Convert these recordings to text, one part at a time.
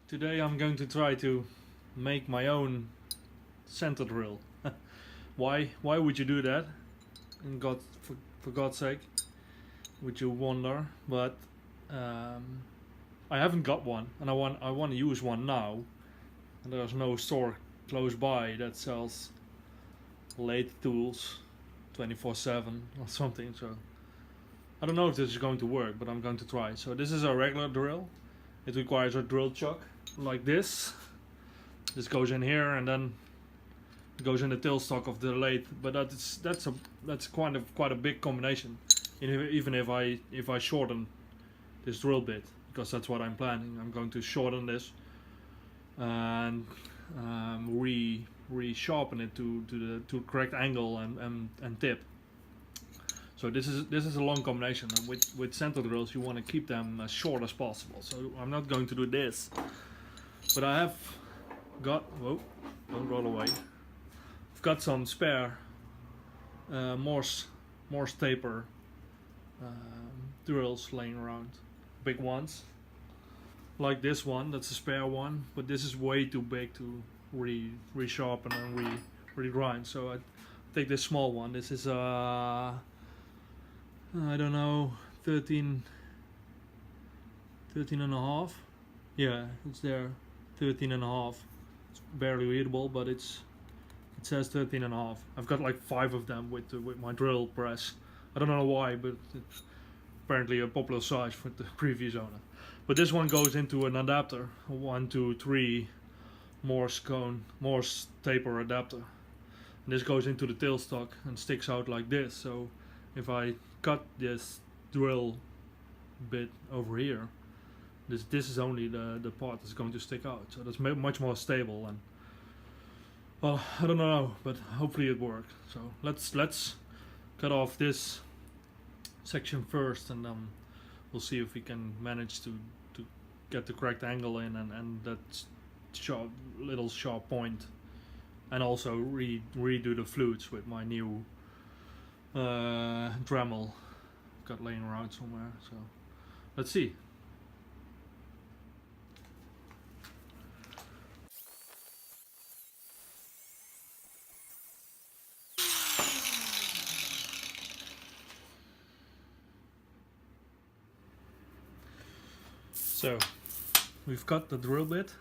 Today I'm going to try to make my own center drill. Why would you do that? In for God's sake, would you wonder? But um, I haven't got one, and I want to use one now. And there's no store close by that sells lathe tools 24/7 or something. So I don't know if this is going to work, but I'm going to try. So this is a regular drill. It requires a drill chuck like this. This goes in here and then it goes in the tailstock of the lathe. But that's quite a big combination. Even if I shorten this drill bit, because that's what I'm planning. I'm going to shorten this and re-sharpen it to the correct angle and tip. So this is a long combination, and with center drills you want to keep them as short as possible. So I'm not going to do this, but I have got, whoa, don't roll away. I've got some spare Morse taper drills laying around, big ones, like this one. That's a spare one, but this is way too big to re-sharpen and re-grind. So I take this small one. This is I don't know, 13 and a half. Yeah, it's there, 13 and a half. It's barely readable, but it says 13 and a half. I've got like 5 of them with my drill press. I don't know why, but it's apparently a popular size for the previous owner. But this one goes into an adapter, a 1, 2, 3 Morse taper adapter. And this goes into the tailstock and sticks out like this. So if I cut this drill bit over here, this is only the part that's going to stick out. So that's much more stable, and well, I don't know, but hopefully it works. So let's cut off this section first, and we'll see if we can manage to get the correct angle in and that little sharp point, and also redo the flutes with my new dremel I've got laying around somewhere. So let's see. So we've got the drill bit.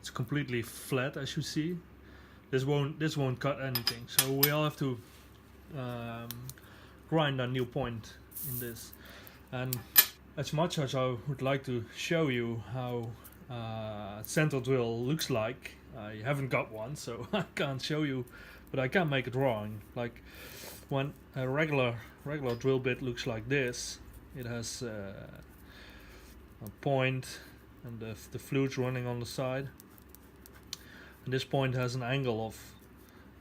It's completely flat, as you see. This won't cut anything. So we all have to grind a new point in this. And as much as I would like to show you how center drill looks like, I haven't got one, so I can't show you, but I can make a drawing. Like when a regular drill bit looks like this, it has a point and the flutes running on the side. And this point has an angle of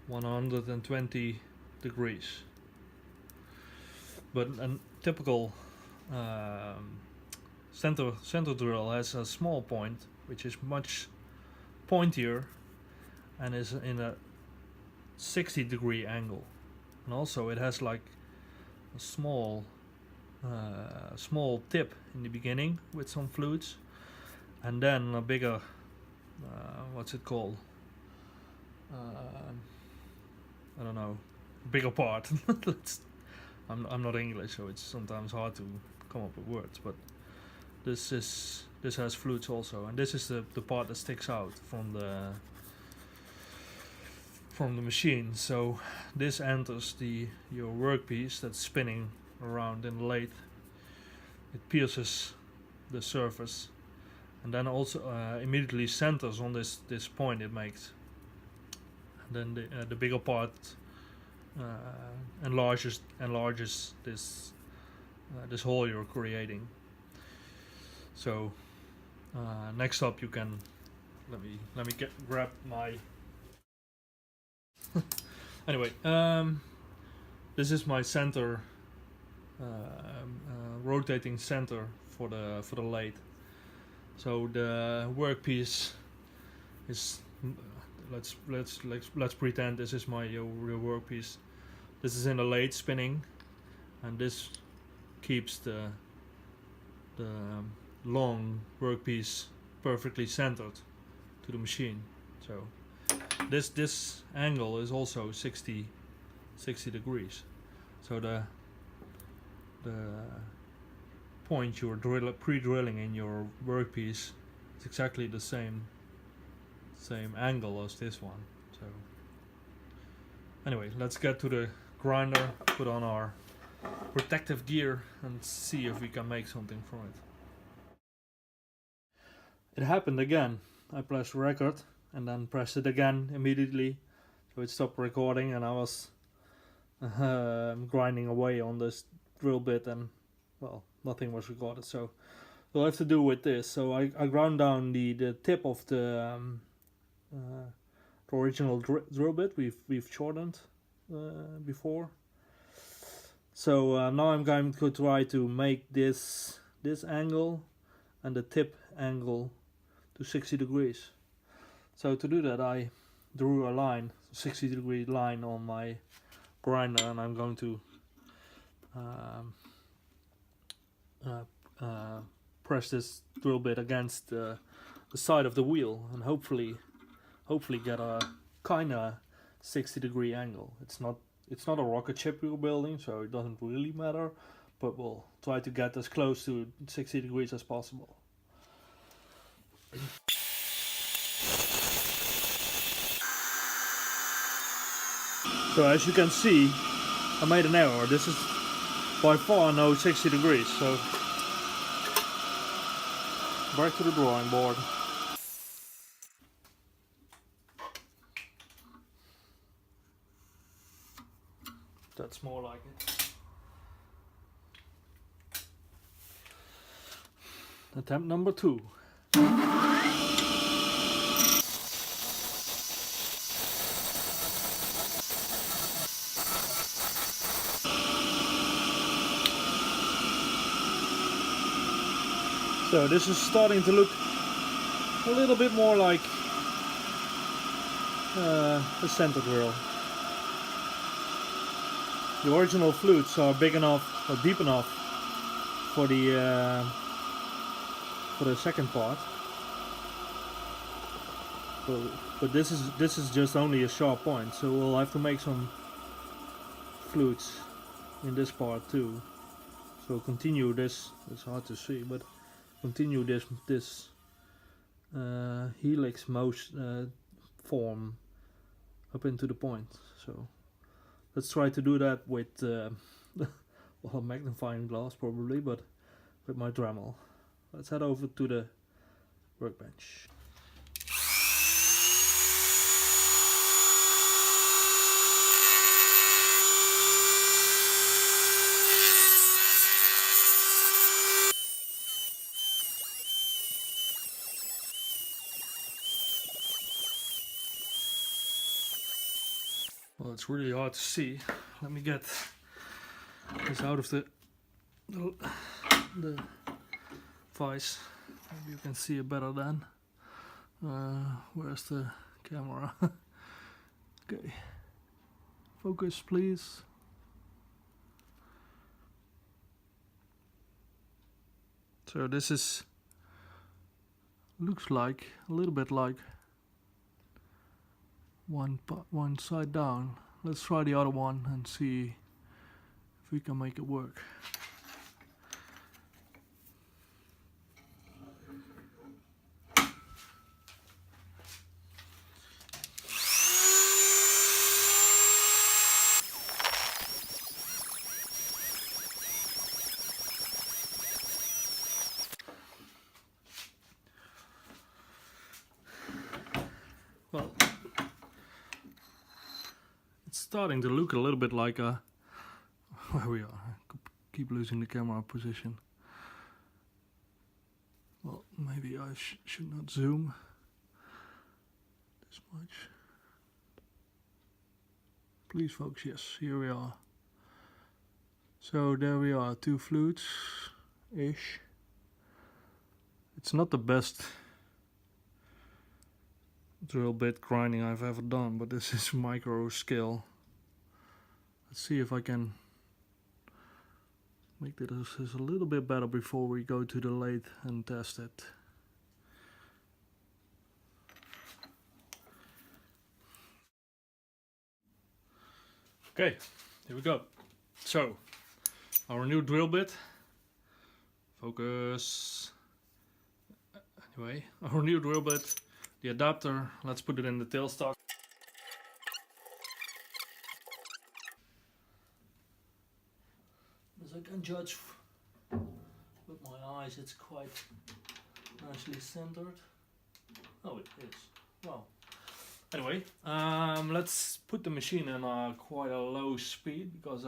120 degrees. But a typical center drill has a small point, which is much pointier and is in a 60 degree angle. And also it has like a small tip in the beginning with some flutes, and then a bigger what's it called? I don't know, bigger part. I'm not English, so it's sometimes hard to come up with words. But this has flutes also, and this is the part that sticks out from the machine. So this enters your workpiece that's spinning around in the lathe. It pierces the surface, and then also immediately centers on this point it makes. And then the bigger part enlarges this hole you're creating. So next up, you can let me grab my anyway. This is my center, rotating center for the lathe. So the workpiece is, let's pretend this is my real workpiece. This is in the lathe spinning, and this keeps the long workpiece perfectly centered to the machine. So this angle is also 60 degrees. So the point you're pre-drilling in your workpiece is exactly the same angle as this one. So anyway, let's get to the grinder, put on our protective gear and see if we can make something from it. It happened again. I pressed record and then pressed it again immediately, so it stopped recording, and I was grinding away on this drill bit, and well, nothing was recorded. So we'll have to do with this. So I ground down the tip of the original drill bit we've shortened before. So now I'm going to try to make this angle and the tip angle to 60 degrees. So to do that, I drew a line, 60 degree line on my grinder, and I'm going to press this drill bit against the side of the wheel, and hopefully get a kinda 60 degree angle. It's not a rocket ship we're building, so it doesn't really matter, but we'll try to get as close to 60 degrees as possible. So as you can see, I made an error. This is by far no 60 degrees, so back to the drawing board. That's more like it. Attempt number 2. So this is starting to look a little bit more like a centerdrill. The original flutes are big enough or deep enough for the second part, but this is just only a sharp point, so we'll have to make some flutes in this part too. So continue this. It's hard to see, but continue this helix form up into the point. So let's try to do that with well, a magnifying glass probably, but with my dremel. Let's head over to the workbench. Well, it's really hard to see. Let me get this out of the vise. Maybe you can see it better then. Where's the camera? Okay, focus please. So this is looks like a little bit like one side down. Let's try the other one and see if we can make it work. Well, it's starting to look a little bit like a... Where we are. I keep losing the camera position. Well, maybe I should not zoom this much. Please focus. Yes, here we are. So there we are, 2 flutes-ish. It's not the best drill bit grinding I've ever done, but this is micro scale. Let's see if I can make this a little bit better before we go to the lathe and test it. Okay, here we go. So, our new drill bit. Focus. Anyway, our new drill bit, the adapter. Let's put it in the tailstock. As I can judge with my eyes, it's quite nicely centered. Oh, it is. Wow. Anyway, let's put the machine in quite a low speed, because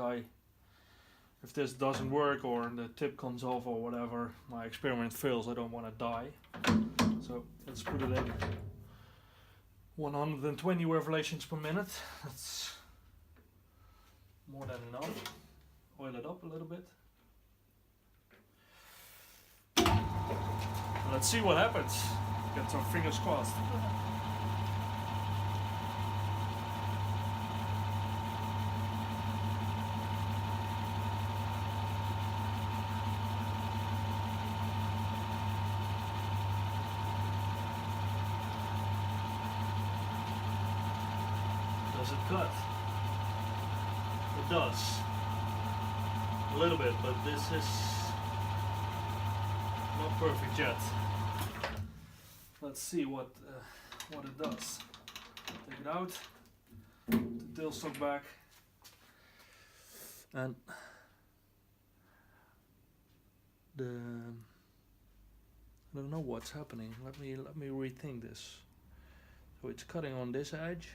if this doesn't work or the tip comes off or whatever, my experiment fails, I don't want to die. So let's put it in 120 revolutions per minute. That's more than enough. Oil it up a little bit. Let's see what happens. Get some fingers crossed. Does it cut? It does. A little bit, but this is not perfect yet. Let's see what it does. Take it out, the tailstock back, and I don't know what's happening. Let me rethink this. So it's cutting on this edge,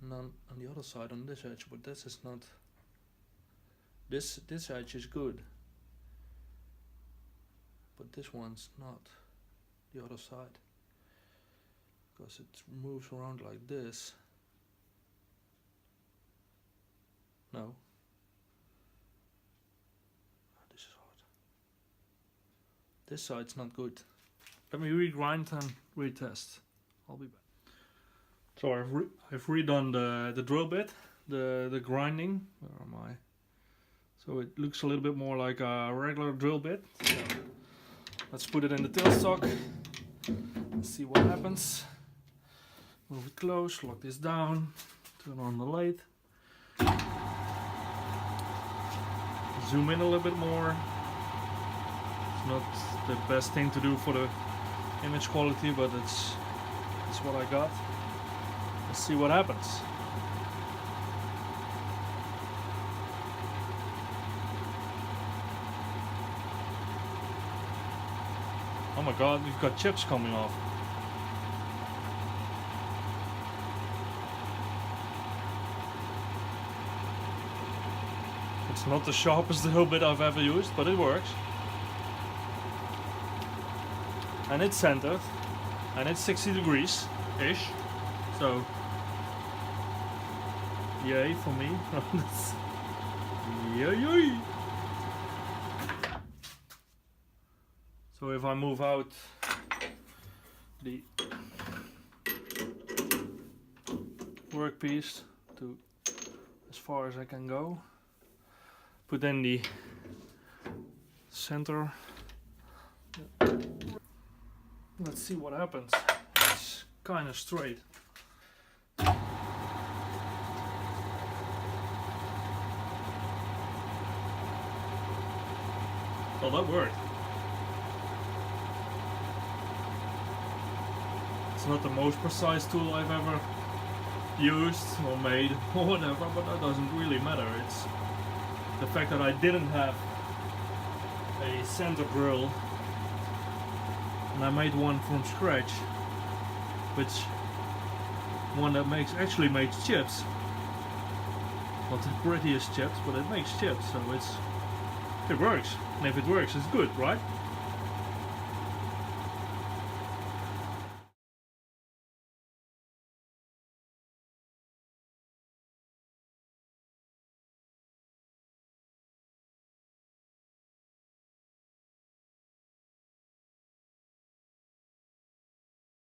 and on the other side on this edge, but this is not. This edge is good, but this one's not. The other side, because it moves around like this. No. This is hard. This side's not good. Let me regrind and retest. I'll be back. So I've redone the drill bit, the grinding. Where am I? So it looks a little bit more like a regular drill bit. So let's put it in the tailstock. Let's see what happens. Move it close, lock this down, turn on the lathe. Zoom in a little bit more. It's not the best thing to do for the image quality, but it's what I got. Let's see what happens. Oh my god, we've got chips coming off. It's not the sharpest drill bit I've ever used, but it works. And it's centered. And it's 60 degrees-ish. So, yay for me. Yay! So if I move out the workpiece to as far as I can go, put in the center. Let's see what happens. It's kind of straight. Well, that worked. It's not the most precise tool I've ever used or made or whatever, but that doesn't really matter. It's the fact that I didn't have a center drill and I made one from scratch, one that actually makes chips. Not the prettiest chips, but it makes chips, so it works. And if it works, it's good, right?